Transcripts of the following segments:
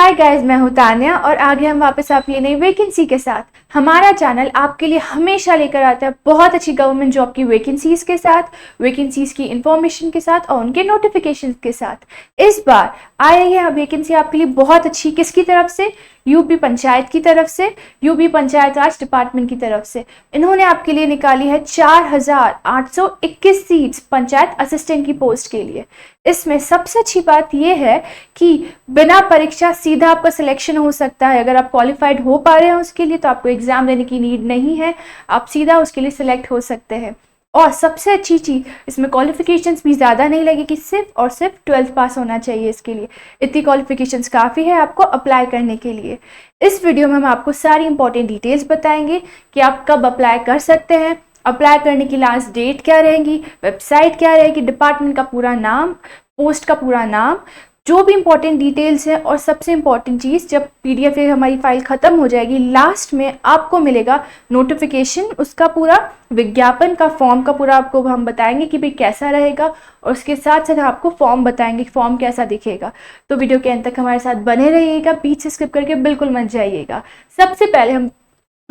Hi guys, मैं हूं तान्या और आगे हम वापस आपकी नई वैकेंसी के साथ। हमारा चैनल आपके लिए हमेशा लेकर आता है बहुत अच्छी गवर्नमेंट जॉब की वैकेंसीज के साथ, वैकेंसीज की इंफॉर्मेशन के साथ और उनके नोटिफिकेशन के साथ। इस बार आई है वैकेंसी आपके लिए बहुत अच्छी। किसकी तरफ से? यूपी पंचायत की तरफ से, यूपी पंचायत राज डिपार्टमेंट की तरफ से। इन्होंने आपके लिए निकाली है 4821 सीट्स पंचायत असिस्टेंट की पोस्ट के लिए। इसमें सबसे अच्छी बात यह है कि बिना परीक्षा सीधा आपका सिलेक्शन हो सकता है। अगर आप क्वालिफाइड हो पा रहे हैं उसके लिए तो आपको एग्जाम देने की नीड नहीं है, आप सीधा उसके लिए सिलेक्ट हो सकते हैं। और सबसे अच्छी चीज, इसमें क्वालिफिकेशंस भी ज़्यादा नहीं लगेगी, सिर्फ और सिर्फ 12th पास होना चाहिए इसके लिए। इतनी क्वालिफिकेशंस काफ़ी है आपको अप्लाई करने के लिए। इस वीडियो में हम आपको सारी इंपॉर्टेंट डिटेल्स बताएंगे कि आप कब अप्लाई कर सकते हैं, अप्लाई करने की लास्ट डेट क्या रहेगी, वेबसाइट क्या रहेगी, डिपार्टमेंट का पूरा नाम, पोस्ट का पूरा नाम, जो भी इंपॉर्टेंट डिटेल्स है। और सबसे इंपॉर्टेंट चीज़, जब पीडीएफ हमारी फाइल ख़त्म हो जाएगी लास्ट में आपको मिलेगा नोटिफिकेशन, उसका पूरा विज्ञापन का फॉर्म का पूरा आपको हम बताएंगे कि भाई कैसा रहेगा, और उसके साथ साथ आपको फॉर्म बताएंगे कि फॉर्म कैसा दिखेगा। तो वीडियो के अंत तक हमारे साथ बने रहिएगा, बीच से स्किप करके बिल्कुल मत जाइएगा। सबसे पहले हम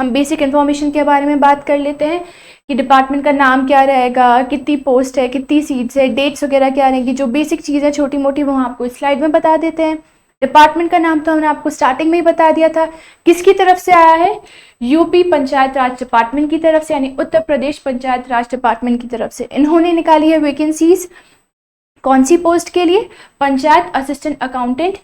बेसिक इन्फॉर्मेशन के बारे में बात कर लेते हैं कि डिपार्टमेंट का नाम क्या रहेगा, कितनी पोस्ट है, कितनी सीट्स है, डेट्स वगैरह क्या रहेंगी। जो बेसिक चीज़ है छोटी मोटी वो हम आपको इस स्लाइड में बता देते हैं। डिपार्टमेंट का नाम तो हमने आपको स्टार्टिंग में ही बता दिया था। किसकी तरफ से आया है? यूपी पंचायत राज डिपार्टमेंट की तरफ से, यानी उत्तर प्रदेश पंचायत राज डिपार्टमेंट की तरफ से इन्होंने निकाली है वैकेंसीज। कौन सी पोस्ट के लिए? Panchayat assistant accountant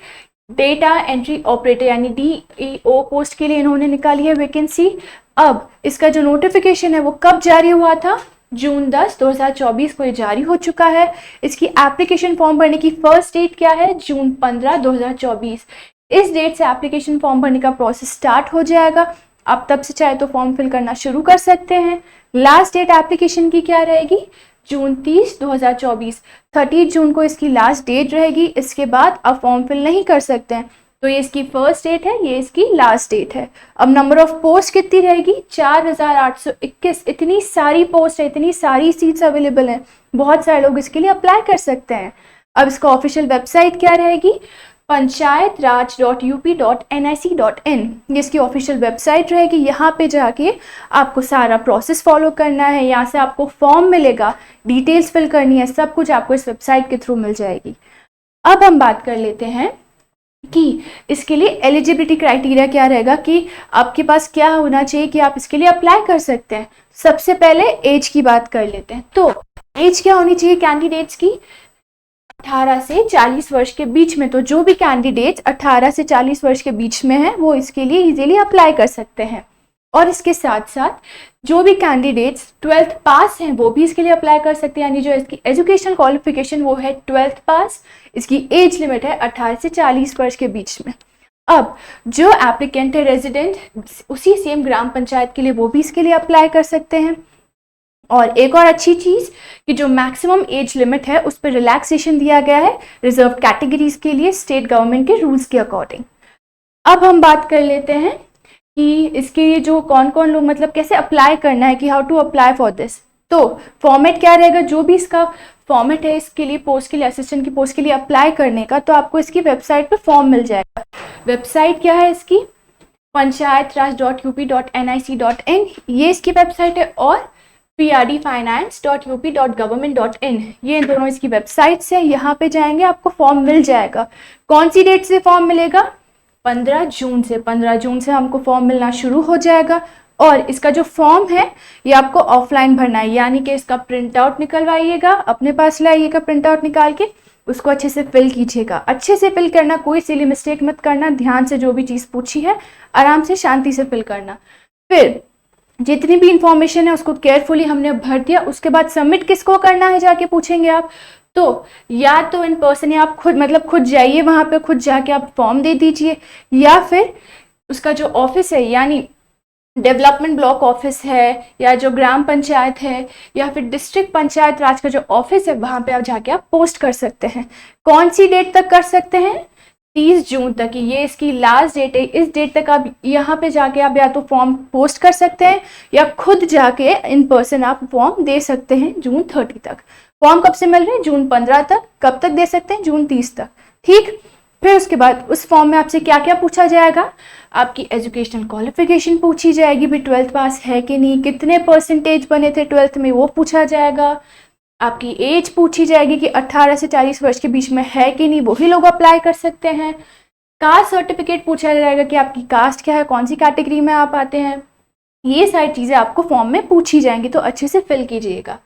data entry operator यानी DEO पोस्ट के लिए इन्होंने निकाली है वैकेंसी। अब इसका जो नोटिफिकेशन है वो कब जारी हुआ था? जून 10, 2024 को ये जारी हो चुका है। इसकी एप्लीकेशन फॉर्म भरने की फर्स्ट डेट क्या है? जून 15, 2024। इस डेट से एप्लीकेशन फॉर्म भरने का प्रोसेस स्टार्ट हो जाएगा। आप तब से चाहे तो फॉर्म फिल करना शुरू कर सकते हैं। लास्ट डेट एप्लीकेशन की क्या रहेगी? जून 30, 2024। 30 जून को इसकी लास्ट डेट रहेगी। इसके बाद आप फॉर्म फिल नहीं कर सकते हैं। तो ये इसकी फर्स्ट डेट है, ये इसकी लास्ट डेट है। अब नंबर ऑफ पोस्ट कितनी रहेगी? 4821। इतनी सारी पोस्ट है, इतनी सारी सीट्स अवेलेबल हैं, बहुत सारे लोग इसके लिए अप्लाई कर सकते हैं। अब इसका ऑफिशियल वेबसाइट क्या रहेगी? panchayatraj.up.nic.in, ये इसकी ऑफिशियल वेबसाइट रहेगी। यहाँ पे जाके आपको सारा प्रोसेस फॉलो करना है। यहाँ से आपको फॉर्म मिलेगा, डिटेल्स फिल करनी है, सब कुछ आपको इस वेबसाइट के थ्रू मिल जाएगी। अब हम बात कर लेते हैं कि इसके लिए एलिजिबिलिटी क्राइटेरिया क्या रहेगा, कि आपके पास क्या होना चाहिए कि आप इसके लिए अप्लाई कर सकते हैं। सबसे पहले एज की बात कर लेते हैं। तो एज क्या होनी चाहिए कैंडिडेट्स की? 18 से 40 वर्ष के बीच में। तो जो भी कैंडिडेट 18 से 40 वर्ष के बीच में है वो इसके लिए इजीली अप्लाई कर सकते हैं। और इसके साथ साथ जो भी कैंडिडेट्स 12th पास हैं वो भी इसके लिए अप्लाई कर सकते हैं, यानी जो इसकी एजुकेशन क्वालिफिकेशन वो है 12th पास। इसकी एज लिमिट है 18 से 40 वर्ष के बीच में। अब जो एप्लीकेंट है रेजिडेंट उसी सेम ग्राम पंचायत के लिए, वो भी इसके लिए अप्लाई कर सकते हैं। और एक और अच्छी चीज़ कि जो मैक्सिमम एज लिमिट है उस पर रिलैक्सेशन दिया गया है रिजर्व कैटेगरीज के लिए स्टेट गवर्नमेंट के रूल्स के अकॉर्डिंग। अब हम बात कर लेते हैं कि इसके लिए जो कौन कौन लोग, मतलब कैसे अप्लाई करना है, कि how to apply for this. तो फॉर्मेट क्या रहेगा? जो भी इसका फॉर्मेट है इसके लिए, पोस्ट के लिए, असिस्टेंट की पोस्ट के लिए अप्लाई करने का, तो आपको इसकी वेबसाइट पे फॉर्म मिल जाएगा। वेबसाइट क्या है इसकी? panchayatraj.up.nic.in, ये इसकी वेबसाइट है। और prdfinance.up.government.in, ये इन दोनों इसकी वेबसाइट्स है। यहाँ पे जाएंगे आपको फॉर्म मिल जाएगा। कौन सी डेट से फॉर्म मिलेगा? 15 जून से। 15 जून से हमको फॉर्म मिलना शुरू हो जाएगा। और इसका जो फॉर्म है ये आपको ऑफलाइन भरना है, यानी कि इसका प्रिंट आउट निकलवाइएगा, अपने पास लाइएगा प्रिंट आउट निकाल के, उसको अच्छे से फिल कीजिएगा। अच्छे से फिल करना, कोई सिली मिस्टेक मत करना, ध्यान से जो भी चीज़ पूछी है आराम से शांति से फिल करना। फिर जितनी भी इंफॉर्मेशन है उसको केयरफुली हमने भर दिया। उसके बाद सबमिट किसको करना है जाके पूछेंगे आप, तो या तो इन पर्सन या आप खुद, मतलब खुद जाइए वहाँ पे, खुद जाके आप फॉर्म दे दीजिए, या फिर उसका जो ऑफिस है यानी डेवलपमेंट ब्लॉक ऑफिस है, या जो ग्राम पंचायत है, या फिर डिस्ट्रिक्ट पंचायत राज का जो ऑफिस है वहाँ पे आप जाके आप पोस्ट कर सकते हैं। कौन सी डेट तक कर सकते हैं? 30 जून तक, ये इसकी लास्ट डेट है। इस डेट तक आप यहाँ पे जाके आप या तो फॉर्म पोस्ट कर सकते हैं या खुद जाके इन पर्सन आप फॉर्म दे सकते हैं जून 30 तक। फॉर्म कब से मिल रहे हैं? जून 15 तक। कब तक दे सकते हैं? जून 30 तक। ठीक, फिर उसके बाद उस फॉर्म में आपसे क्या क्या पूछा जाएगा, आपकी एजुकेशनल क्वालिफिकेशन पूछी जाएगी, भी 12th पास है कि नहीं, कितने परसेंटेज बने थे 12th में वो पूछा जाएगा, आपकी एज पूछी जाएगी कि 18 से 40 वर्ष के बीच में है कि नहीं, वही लोग अप्लाई कर सकते हैं। कास्ट सर्टिफिकेट पूछा जाएगा कि आपकी कास्ट क्या है, कौन सी कैटेगरी में आप आते हैं। ये सारी चीज़ें आपको फॉर्म में पूछी जाएंगी, तो अच्छे से फिल कीजिएगा।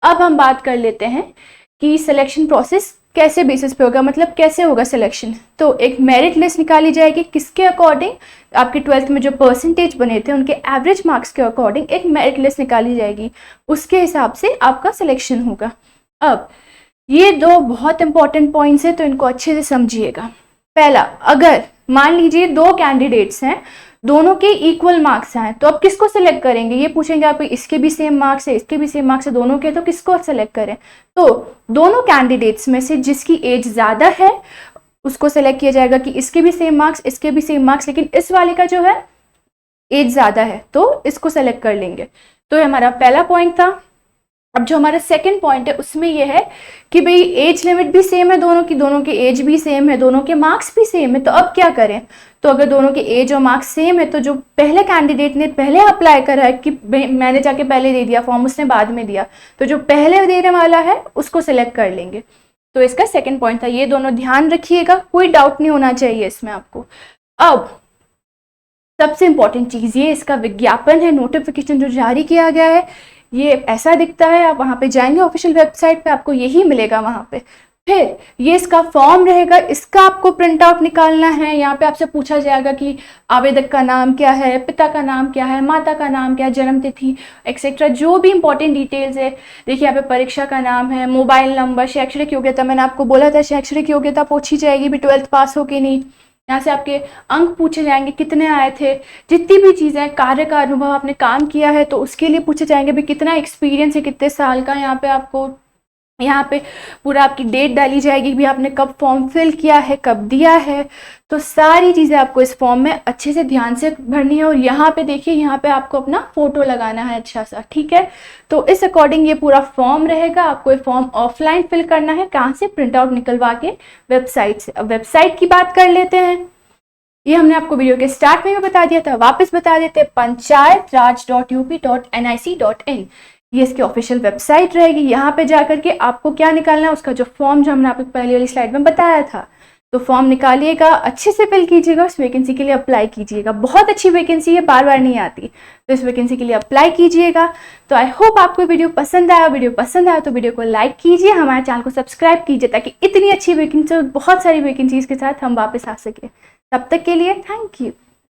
अब हम बात कर लेते हैं कि सिलेक्शन प्रोसेस कैसे बेसिस पे होगा, मतलब कैसे होगा सिलेक्शन। तो एक मेरिट लिस्ट निकाली जाएगी, किसके अकॉर्डिंग, आपके 12th में जो परसेंटेज बने थे उनके एवरेज मार्क्स के अकॉर्डिंग एक मेरिट लिस्ट निकाली जाएगी, उसके हिसाब से आपका सिलेक्शन होगा। अब ये दो बहुत इंपॉर्टेंट पॉइंट्स हैं, तो इनको अच्छे से समझिएगा। पहला, अगर मान लीजिए दो कैंडिडेट्स हैं, दोनों के इक्वल मार्क्स हैं, तो अब किसको सेलेक्ट करेंगे, ये पूछेंगे आप, इसके भी सेम मार्क्स है, इसके भी सेम मार्क्स है, दोनों के, तो किसको सेलेक्ट करें। तो दोनों कैंडिडेट्स में से जिसकी एज ज़्यादा है उसको सेलेक्ट किया जाएगा कि इसके भी सेम मार्क्स, इसके भी सेम मार्क्स, लेकिन इस वाले का जो है एज ज़्यादा है तो इसको सेलेक्ट कर लेंगे। तो ये हमारा पहला पॉइंट था। अब जो हमारा सेकंड पॉइंट है उसमें ये है कि भाई एज लिमिट भी सेम है दोनों की, दोनों के एज भी सेम है, दोनों के मार्क्स भी सेम है, तो अब क्या करें। तो अगर दोनों के एज और मार्क्स सेम है तो जो पहले कैंडिडेट ने पहले अप्लाई करा है कि मैंने जाके पहले दे दिया फॉर्म, उसने बाद में दिया, तो जो पहले देने वाला है उसको सिलेक्ट कर लेंगे। तो इसका सेकेंड पॉइंट था, ये दोनों ध्यान रखिएगा, कोई डाउट नहीं होना चाहिए इसमें आपको। अब सबसे इंपॉर्टेंट चीज़ ये इसका विज्ञापन है, नोटिफिकेशन जो जारी किया गया है ये ऐसा दिखता है। आप वहाँ पे जाएंगे ऑफिशियल वेबसाइट पे, आपको यही मिलेगा वहाँ पे। फिर ये इसका फॉर्म रहेगा, इसका आपको प्रिंट आउट निकालना है। यहाँ पे आपसे पूछा जाएगा कि आवेदक का नाम क्या है, पिता का नाम क्या है, माता का नाम क्या है, जन्म तिथि एक्सेट्रा, जो भी इंपॉर्टेंट डिटेल्स है। देखिए यहाँ पे परीक्षा का नाम है, मोबाइल नंबर, शैक्षणिक योग्यता, मैंने आपको बोला था शैक्षणिक योग्यता पूछी जाएगी भी 12th पास हो कि नहीं। यहाँ से आपके अंक पूछे जाएंगे, कितने आए थे, जितनी भी चीज़ें, कार्य का अनुभव, आपने काम किया है तो उसके लिए पूछे जाएंगे भी कितना एक्सपीरियंस है, कितने साल का। यहाँ पे आपको यहाँ पे पूरा आपकी डेट डाली जाएगी भी आपने कब फॉर्म फिल किया है, कब दिया है। तो सारी चीज़ें आपको इस फॉर्म में अच्छे से ध्यान से भरनी है। और यहाँ पे देखिए, यहाँ पे आपको अपना फोटो लगाना है अच्छा सा, ठीक है। तो इस अकॉर्डिंग ये पूरा फॉर्म रहेगा। आपको ये फॉर्म ऑफलाइन फिल करना है, कहाँ से, प्रिंट आउट निकलवा के वेबसाइट से। अब वेबसाइट की बात कर लेते हैं। ये हमने आपको वीडियो के स्टार्ट में बता दिया था, वापस बता देते हैं, panchayatraj.up.nic.in, ये इसकी ऑफिशियल वेबसाइट रहेगी। यहाँ पे जाकर के आपको क्या निकालना है, उसका जो फॉर्म जो हमने आपको पहले वाली स्लाइड में बताया था, तो फॉर्म निकालिएगा, अच्छे से फिल कीजिएगा, उस वैकेंसी के लिए अप्लाई कीजिएगा। बहुत अच्छी वैकेंसी है, बार बार नहीं आती, तो इस वैकेंसी के लिए अप्लाई कीजिएगा। तो आई होप आपको वीडियो पसंद आया। वीडियो पसंद आया तो वीडियो को लाइक कीजिए, हमारे चैनल को सब्सक्राइब कीजिए, ताकि इतनी अच्छी वैकेंसी, बहुत सारी वैकेंसीज के साथ हम वापस आ सके। तब तक के लिए थैंक यू।